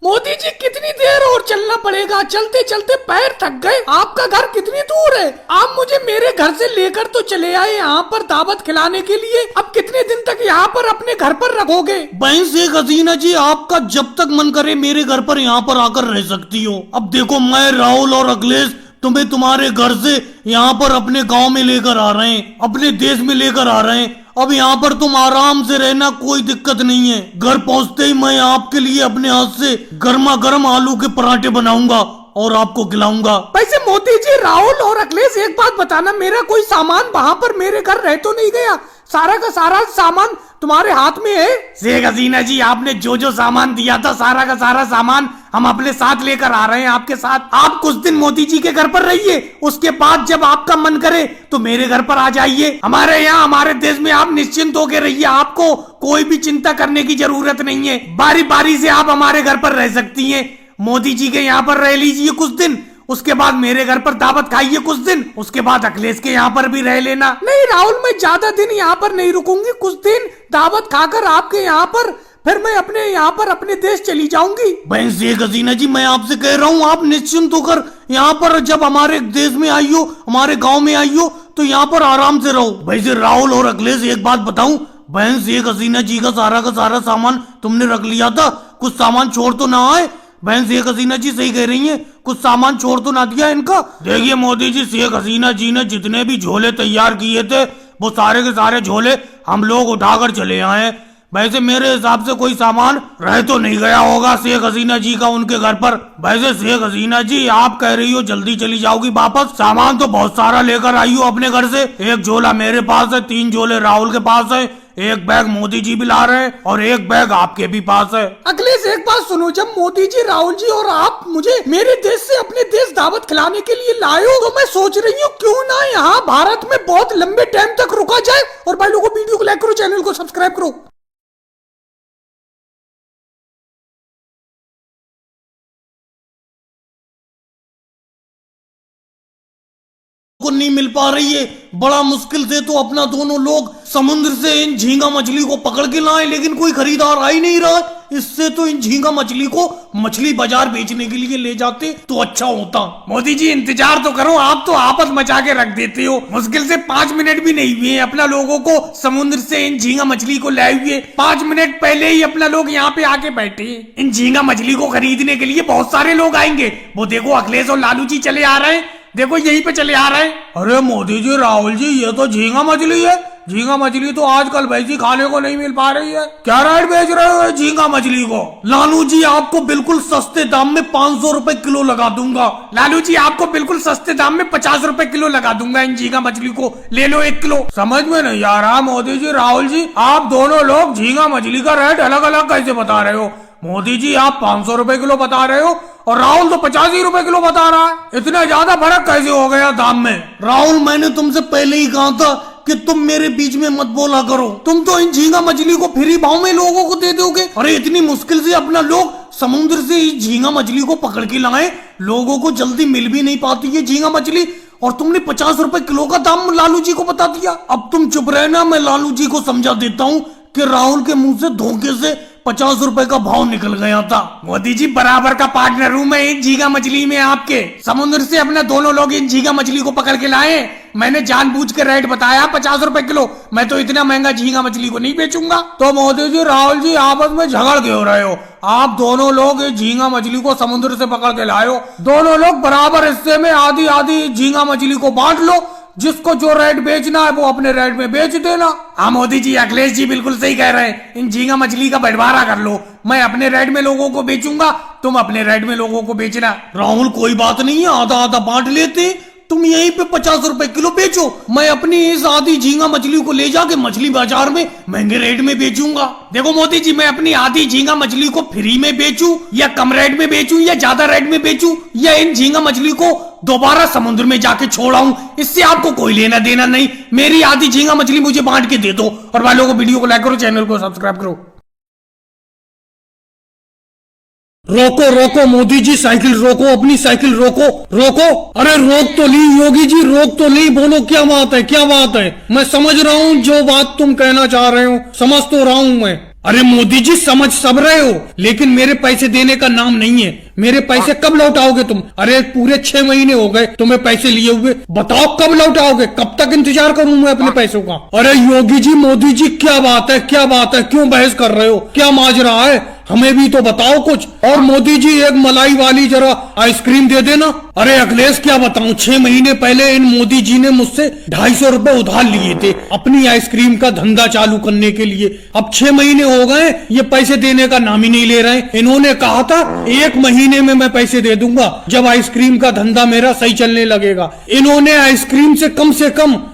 मोदी जी कितनी देर और चलना पड़ेगा? चलते चलते पैर थक गए। आपका घर कितनी दूर है? आप मुझे मेरे घर से लेकर तो चले आए यहाँ पर दावत खिलाने के लिए। अब कितने दिन तक यहाँ पर अपने घर पर रखोगे? बहन शेख हसीना जी, आपका जब तक मन करे मेरे घर पर यहाँ पर आकर रह सकती हो। अब देखो, मैं राहुल और अखिलेश तुम्हें तुम्हारे घर से यहाँ पर अपने गांव में लेकर आ रहे हैं, अपने देश में लेकर आ रहे हैं। अब यहाँ पर तुम आराम से रहना, कोई दिक्कत नहीं है। घर पहुँचते ही मैं आपके लिए अपने हाथ से गर्मा गर्म आलू के पराठे बनाऊंगा और आपको खिलाऊंगा। वैसे मोदी जी, राहुल और अखिलेश, एक बात बताना, मेरा कोई सामान वहाँ पर मेरे घर रह तो नहीं गया? सारा का सारा सामान तुम्हारे हाथ में है? शेख हसीना जी, आपने जो जो सामान दिया था, सारा का सारा सामान हम अपने साथ लेकर आ रहे हैं आपके साथ। आप कुछ दिन मोदी जी के घर पर रहिए, उसके बाद जब आपका मन करे तो मेरे घर पर आ जाइए। हमारे यहाँ, हमारे देश में आप निश्चिंत होकर रहिए, आपको कोई भी चिंता करने की जरूरत नहीं है। बारी बारी से आप हमारे घर पर रह सकती हैं। मोदी जी के यहाँ पर रह लीजिए कुछ दिन, उसके बाद मेरे घर पर दावत खाइए कुछ दिन, उसके बाद अखिलेश के यहाँ पर भी रह लेना। नहीं राहुल, मैं ज्यादा दिन यहाँ पर नहीं रुकूंगी। कुछ दिन दावत खाकर आपके यहाँ पर, फिर मैं अपने यहाँ पर अपने देश चली जाऊंगी। बहन शेख हसीना जी, मैं आपसे कह रहा हूँ, आप निश्चिंत होकर यहाँ पर जब हमारे देश में आई हो, हमारे गाँव में आई हो, तो यहाँ पर आराम से रहो। वैसे राहुल और अखिलेश, एक बात बताऊं, बहन शेख हसीना जी का सारा सामान तुमने रख लिया था? कुछ सामान छोड़ तो ना आए? बहन शेख हसीना जी सही कह रही हैं, कुछ सामान छोड़ तो ना दिया इनका? देखिए मोदी जी, शेख हसीना जी ने जितने भी झोले तैयार किए थे, वो सारे के सारे झोले हम लोग उठाकर चले आए। वैसे मेरे हिसाब से कोई सामान रह तो नहीं गया होगा शेख हसीना जी का उनके घर पर। वैसे शेख हसीना जी, आप कह रही हो जल्दी चली जाओगी वापस, सामान तो बहुत सारा लेकर आई हो अपने घर से। एक झोला मेरे पास है, 3 झोले राहुल के पास है, एक बैग मोदी जी भी ला रहे हैं और एक बैग आपके भी पास है। अखिलेश, एक बात सुनो, जब मोदी जी, राहुल जी और आप मुझे मेरे देश से अपने देश दावत खिलाने के लिए लाए हो, तो मैं सोच रही हूँ क्यों ना यहाँ भारत में बहुत लंबे टाइम तक रुका जाए। और भाई लोगों, वीडियो को लाइक करो, चैनल को सब्सक्राइब करो। को नहीं मिल पा रही है, बड़ा मुश्किल से तो अपना दोनों लोग समुद्र से इन झींगा मछली को पकड़ के लाए, लेकिन कोई खरीदार आ ही नहीं रहा। इससे तो इन झींगा मछली को मछली बाजार बेचने के लिए ले जाते तो अच्छा होता। मोदी जी, इंतजार तो करो, आप तो आपस मचा के रख देते हो। मुश्किल से 5 मिनट भी नहीं हुए अपना लोगों को समुद्र से इन झींगा मछली को लाए हुए। 5 मिनट पहले ही अपना लोग यहाँ पे आके बैठे। इन झींगा मछली को खरीदने के लिए बहुत सारे लोग आएंगे। वो देखो, अखिलेश और लालू जी चले आ रहे हैं, देखो यहीं पे चले आ रहे हैं। अरे मोदी जी, राहुल जी, ये तो झींगा मछली है। झींगा मछली तो आजकल वैसी खाने को नहीं मिल पा रही है। क्या रेट बेच रहे हो झींगा मछली को? लालू जी, आपको बिल्कुल सस्ते दाम में 500 रुपए किलो लगा दूंगा। लालू जी, आपको बिल्कुल सस्ते दाम में 50 रुपए किलो लगा दूंगा। इन झींगा मछली को ले लो 1 किलो। समझ में नहीं आ रहा मोदी जी, राहुल जी, आप दोनों लोग झींगा मछली का रेट अलग अलग कैसे बता रहे हो? मोदी जी, आप 500 रुपए किलो बता रहे हो और राहुल तो 50 ही रुपए किलो बता रहा है। इतना ज्यादा फर्क कैसे हो गया दाम में? राहुल, मैंने तुमसे पहले ही कहा था कि तुम मेरे बीच में मत बोला करो। तुम तो इन झींगा मछली को फ्री भाव में लोगों को दे दोगे। अरे इतनी मुश्किल से अपना लोग समुद्र से इस झींगा मछली को पकड़ के लाए, लोगों को जल्दी मिल भी नहीं पाती है झींगा मछली, और तुमने 50 रुपए किलो का दाम लालू जी को बता दिया। अब तुम चुप रहना, मैं लालू जी को समझा देता हूँ कि राहुल के मुंह से धोखे से 50 रुपए का भाव निकल गया था। मोदी जी, बराबर का पार्टनर हूँ मैं इन झींगा मछली में आपके। समुद्र से अपना दोनों लोग इन झींगा मछली को पकड़ के लाए। मैंने जानबूझ के रेट बताया 50 रुपए किलो। मैं तो इतना महंगा झींगा मछली को नहीं बेचूंगा। तो मोदी जी, राहुल जी, आपस में झगड़ क्यों रहे हो? आप दोनों लोग इस झींगा मछली को समुद्र से पकड़ के लाए हो, दोनों लोग बराबर हिस्से में आधी आधी झींगा मछली को बांट लो। जिसको जो रेट बेचना है वो अपने रेट में बेच देना। हाँ मोदी जी, अखिलेश जी बिल्कुल सही कह रहे हैं। इन झींगा मछली का बंटवारा कर लो, मैं अपने रेट में लोगों को बेचूंगा, तुम अपने रेट में लोगों को बेचना। राहुल, कोई बात नहीं है, आधा आधा बांट लेते। तुम यहीं पे 50 रुपए किलो बेचो, मैं अपनी इस आधी झींगा मछली को ले जाके मछली बाजार में महंगे रेट में बेचूंगा। देखो मोदी जी, मैं अपनी आधी झींगा मछली को फ्री में बेचूं या कम रेट में बेचूं या ज्यादा रेट में बेचूं या इन झींगा मछली को दोबारा समुद्र में जाके छोड़ाऊं, इससे आपको कोई लेना देना नहीं। मेरी आधी झींगा मछली मुझे बांट के दे दो। और भाई लोगों, वीडियो को लाइक करो, चैनल को सब्सक्राइब करो। रोको रोको मोदी जी, साइकिल रोको, अपनी साइकिल रोको रोको। अरे रोक तो ली योगी जी, रोक तो ली। बोलो क्या बात है, क्या बात है? मैं समझ रहा हूँ जो बात तुम कहना चाह रहे हो, समझ तो रहा हूँ मैं। अरे मोदी जी समझ सब रहे हो, लेकिन मेरे पैसे देने का नाम नहीं है। मेरे पैसे कब लौटाओगे तुम? अरे पूरे 6 महीने हो गए तुम्हें पैसे लिए हुए, बताओ कब लौटाओगे? कब तक इंतजार करूं मैं अपने पैसों का? अरे योगी जी, मोदी जी, क्या बात है, क्या बात है? क्यों बहस कर रहे हो? क्या माजरा है? हमें भी तो बताओ कुछ। और मोदी जी एक मलाई वाली जरा आइसक्रीम दे देना। अरे अखिलेश क्या बताऊं, 6 महीने पहले इन मोदी जी ने मुझसे 250 रुपए उधार लिए थे अपनी आइसक्रीम का धंधा चालू करने के लिए। अब 6 महीने हो गए, ये पैसे देने का नाम ही नहीं ले रहे। इन्होंने कहा था 1 महीने में मैं पैसे दे दूंगा जब आइसक्रीम का धंधा मेरा सही चलने लगेगा। इन्होंने आइसक्रीम से कम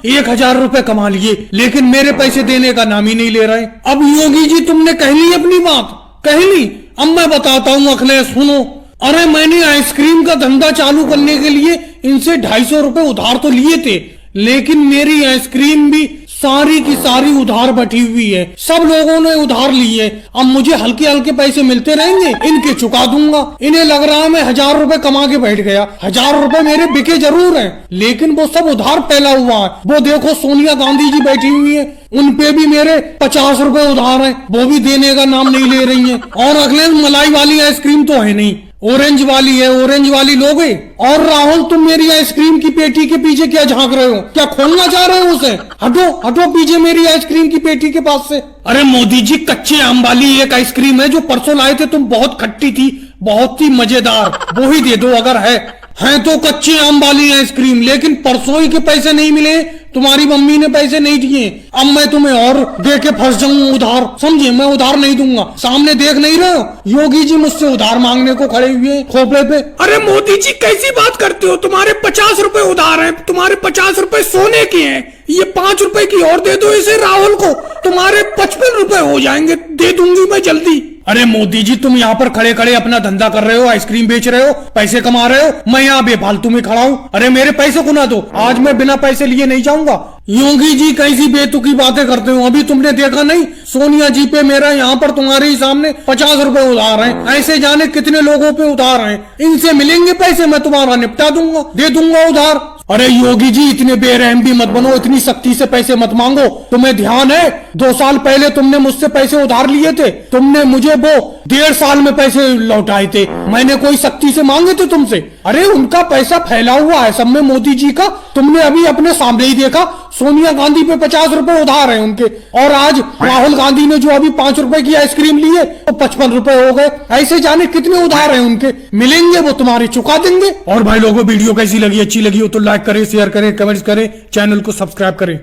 1000 रुपए कमा लिए, लेकिन मेरे पैसे देने का नाम ही नहीं ले रहे। अब योगी जी तुमने कह ली अपनी बात, कह ली। अब मैं बताता हूँ अखिलेश, सुनो। अरे मैंने आइसक्रीम का धंधा चालू करने के लिए इनसे 250 रुपए उधार तो लिए थे, लेकिन मेरी आइसक्रीम भी सारी की सारी उधार बैठी हुई है। सब लोगों ने उधार लिए। अब मुझे हल्के हल्के पैसे मिलते रहेंगे, इनके चुका दूंगा। इन्हें लग रहा है मैं 1000 रुपए कमा के बैठ गया। 1000 रुपए मेरे बिके जरूर हैं, लेकिन वो सब उधार फैला हुआ है। वो देखो सोनिया गांधी जी बैठी हुई है, उन पे भी मेरे 50 रुपए उधार हैं, वो भी देने का नाम नहीं ले रही हैं। और अगले मलाई वाली आइसक्रीम तो है नहीं, ऑरेंज वाली है, ऑरेंज वाली लोगे। और राहुल तुम मेरी आइसक्रीम की पेटी के पीछे क्या झांक रहे हो? क्या खोलना चाह रहे हो उसे? हटो हटो पीछे मेरी आइसक्रीम की पेटी के पास से। अरे मोदी जी, कच्चे आम वाली एक आइसक्रीम है जो परसों लाए थे तुम, बहुत खट्टी थी, बहुत ही मजेदार, वो ही दे दो अगर है तो कच्चे आम वाली आइसक्रीम। लेकिन परसों ही के पैसे नहीं मिले, तुम्हारी मम्मी ने पैसे नहीं दिए। अब मैं तुम्हें और दे के फंस जाऊं उधार, समझे? मैं उधार नहीं दूंगा। सामने देख नहीं रहे हो, योगी जी मुझसे उधार मांगने को खड़े हुए खोपड़े पे। अरे मोदी जी कैसी बात करते हो? तुम्हारे 50 रुपए उधार हैं, तुम्हारे 50 रुपए सोने के हैं। ये 5 रुपए की और दे दो इसे राहुल को, तुम्हारे 55 रुपए हो जाएंगे, दे दूंगी मैं जल्दी। अरे मोदी जी, तुम यहाँ पर खड़े खड़े अपना धंधा कर रहे हो, आइसक्रीम बेच रहे हो, पैसे कमा रहे हो, मैं यहाँ बेफालतू में खड़ा हूँ। अरे मेरे पैसे को ना दो, आज मैं बिना पैसे लिए नहीं जाऊंगा। योगी जी कैसी बेतुकी बातें करते हो? अभी तुमने देखा नहीं, सोनिया जी पे मेरा यहाँ पर तुम्हारे ही सामने 50 रुपए उधार हैं। ऐसे जाने कितने लोगों पे उधार हैं। इनसे मिलेंगे पैसे, मैं तुम्हारा निपटा दूंगा, दे दूंगा उधार। अरे योगी जी, इतने बेरहम भी मत बनो, इतनी सख्ती से पैसे मत मांगो। तुम्हें ध्यान है 2 साल पहले तुमने मुझसे पैसे उधार लिए थे, तुमने मुझे वो 1.5 साल में पैसे लौटाए थे। मैंने कोई सख्ती से मांगे थे तुमसे? अरे उनका पैसा फैला हुआ है सब में, मोदी जी का। तुमने अभी अपने सामने ही देखा, सोनिया गांधी पे 50 रुपए उधार है उनके, और आज राहुल गांधी ने जो अभी 5 रुपए की आइसक्रीम ली है तो 55 रुपए हो गए। ऐसे जाने कितने उधार है उनके, मिलेंगे वो तुम्हारे, चुका देंगे। और भाई लोगों, वीडियो कैसी लगी? अच्छी लगी हो तो लाइक करें, शेयर करें, कमेंट्स करें, चैनल को सब्सक्राइब करें।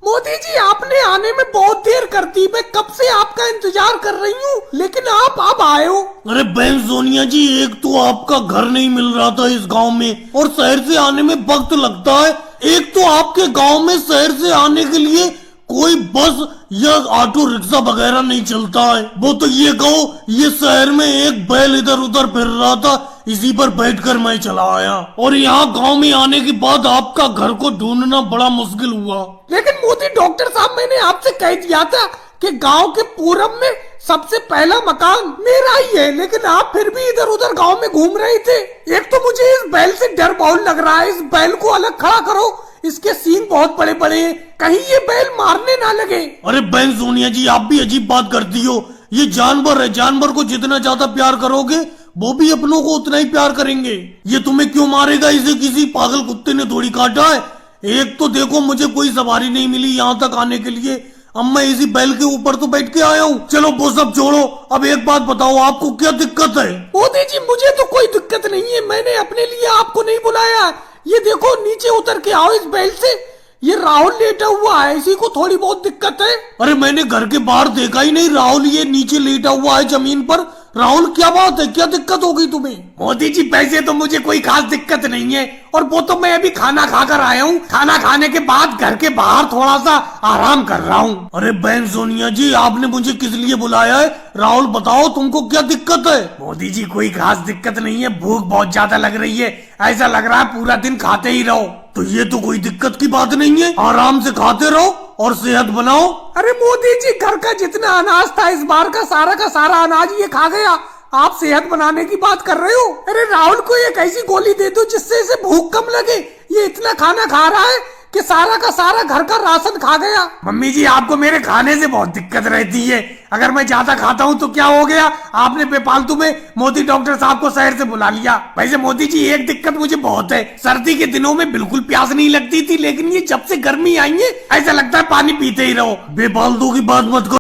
मोदी जी, आपने आने में बहुत देर कर दी, मैं कब से आपका इंतजार कर रही हूँ, लेकिन आप अब आए हो। अरे बहन सोनिया जी, एक तो आपका घर नहीं मिल रहा था इस गांव में, और शहर से आने में वक्त लगता है। एक तो आपके गांव में शहर से आने के लिए कोई बस या ऑटो रिक्शा वगैरह नहीं चलता है। वो तो ये कहो, ये शहर में एक बैल इधर उधर फिर रहा था, इसी पर बैठकर मैं चला आया। और यहाँ गांव में आने के बाद आपका घर को ढूंढना बड़ा मुश्किल हुआ। लेकिन मोदी डॉक्टर साहब, मैंने आपसे कह दिया था कि गांव के पूरब में सबसे पहला मकान मेरा ही है, लेकिन आप फिर भी इधर उधर गांव में घूम रहे थे। एक तो मुझे इस बैल से डर बहुत लग रहा है, इस बैल को अलग खड़ा करो, इसके सींग बहुत बड़े बड़े हैं, कहीं ये बैल मारने ना लगे। अरे बहन सोनिया जी, आप भी अजीब बात करती हो। ये जानवर है, जानवर को जितना ज्यादा प्यार करोगे वो भी अपनों को उतना ही प्यार करेंगे। ये तुम्हें क्यों मारेगा? इसे किसी पागल कुत्ते ने थोड़ी काटा है। एक तो देखो, मुझे कोई सवारी नहीं मिली यहाँ तक आने के लिए, अब मैं इसी बैल के ऊपर तो बैठ के आया हूँ। चलो वो सब छोड़ो, अब एक बात बताओ, आपको क्या दिक्कत है? मोदी जी, मुझे तो कोई दिक्कत नहीं है, मैंने अपने लिए आपको नहीं बुलाया। ये देखो, नीचे उतर के आओ इस बैल से, ये राहुल लेटा हुआ है, इसी को थोड़ी बहुत दिक्कत है। अरे मैंने घर के बाहर देखा ही नहीं राहुल, ये नीचे लेटा हुआ है जमीन पर। राहुल क्या बात है, क्या दिक्कत हो गई तुम्हें? मोदी जी, पैसे तो मुझे कोई खास दिक्कत नहीं है, और वो तो मैं अभी खाना खाकर आया हूँ। खाना खाने के बाद घर के बाहर थोड़ा सा आराम कर रहा हूँ। अरे बहन सोनिया जी, आपने मुझे किस लिए बुलाया है? राहुल बताओ, तुमको क्या दिक्कत है? मोदी जी, कोई खास दिक्कत नहीं है, भूख बहुत ज्यादा लग रही है, ऐसा लग रहा है पूरा दिन खाते ही रहो। तो ये तो कोई दिक्कत की बात नहीं है, आराम से खाते रहो और सेहत बनाओ। अरे मोदी जी, घर का जितना अनाज था इस बार का सारा अनाज ये खा गया, आप सेहत बनाने की बात कर रहे हो? अरे राहुल को एक ऐसी गोली दे दो जिससे इसे भूख कम लगे। ये इतना खाना खा रहा है, कि सारा का सारा घर का राशन खा गया। मम्मी जी आपको मेरे खाने से बहुत दिक्कत रहती है, अगर मैं ज्यादा खाता हूँ तो क्या हो गया, आपने बेफालतू में मोदी डॉक्टर साहब को शहर से बुला लिया। वैसे मोदी जी एक दिक्कत मुझे बहुत है, सर्दी के दिनों में बिल्कुल प्यास नहीं लगती थी, लेकिन ये जब से गर्मी आई है ऐसा लगता है पानी पीते ही रहो। बेफालतू की बात मत करो।